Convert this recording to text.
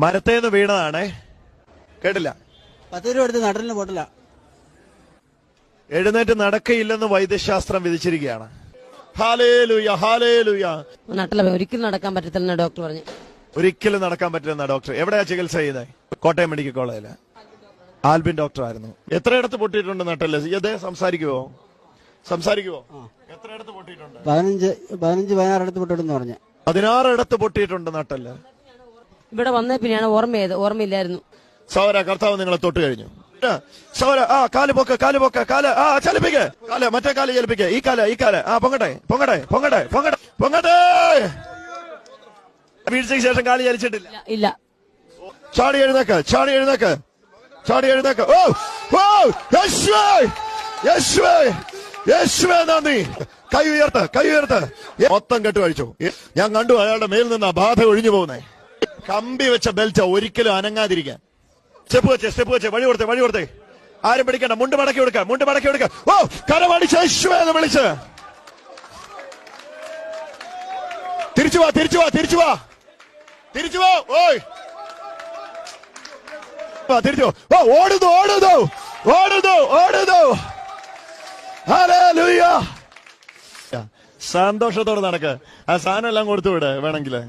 മരത്തേന്ന് വീണതാണേ. കേട്ടില്ല. 10 രൂപ എടുത്ത് നട്ടലിന് പൊട്ടില്ല. എഴുന്നേറ്റ് നടക്കയില്ലെന്ന് വൈദ്യശാസ്ത്രം വിധിച്ചിരിക്കുകയാണ്. Hallelujah, hallelujah. നട്ടല ഒരിക്കലും നടക്കാൻ പറ്റത്തില്ലെന്ന് ഡോക്ടർ പറഞ്ഞു. ഒരിക്കലും നടക്കാൻ പറ്റില്ലെന്ന ഡോക്ടർ. എവിടെയാ ചികിത്സ ചെയ്യുന്നത്? കോട്ടയം മെഡിക്കൽ കോളേജില് ആൽബിൻ ഡോക്ടർ ആയിരുന്നു. എത്രയിടത്ത് പൊട്ടിയിട്ടുണ്ട് നട്ടല്? ഇതേ സംസാരിക്കുവോ? എത്രയിടത്ത് പൊട്ടിയിട്ടുണ്ട്? 15-16 ഇടത്ത് പൊട്ടിട്ടെന്ന് പറഞ്ഞു. 16 ഇടത്ത് പൊട്ടിയിട്ടുണ്ട് നട്ടല്. ഇവിടെ വന്നേ പിന്നെയാണ് ഓർമ്മയില്ലായിരുന്നു. സൗര കർത്താവ് നിങ്ങളെ തൊട്ട് കഴിഞ്ഞു. സൗര കാല് പൊക്ക്, ചലിപ്പിക്ക്, മറ്റേ കാല് ചലിപ്പിക്ക്, ഈ കാല് പൊങ്ങട്ടെ. വീഴ്ചയ്ക്ക് ശേഷം കാല് ചലിച്ചിട്ടില്ല. ഇല്ല. ചാടി എഴുന്നേക്ക്. ഓ യേശുവേ നന്ദി. കൈ ഉയർത്ത്. മൊത്തം കെട്ടുകഴിച്ചു. ഞാൻ കണ്ടു അയാളുടെ മേൽ നിന്ന് ആ ബാധ ഒഴിഞ്ഞു പോകുന്നേ. കമ്പി വെച്ച ബെൽറ്റ് ഒരിക്കലും അനങ്ങാതിരിക്കാൻ. സ്റ്റെപ്പ് വെച്ച് വഴി കൊടുത്തേ. ആരും പിടിക്കണ്ട. മുണ്ട് മടക്കി കൊടുക്ക. ഓ കരമടിച്ച് യേശുവേ എന്ന് വിളിച്ച് തിരിച്ചു വാ. ഓയ് തിരിച്ചു. ഓ ഓടുന്നു. ഹല്ലേലൂയ. സന്തോഷത്തോടെ നടക്ക്. ആ സാധനം എല്ലാം കൊടുത്തു വിട് വേണമെങ്കില്.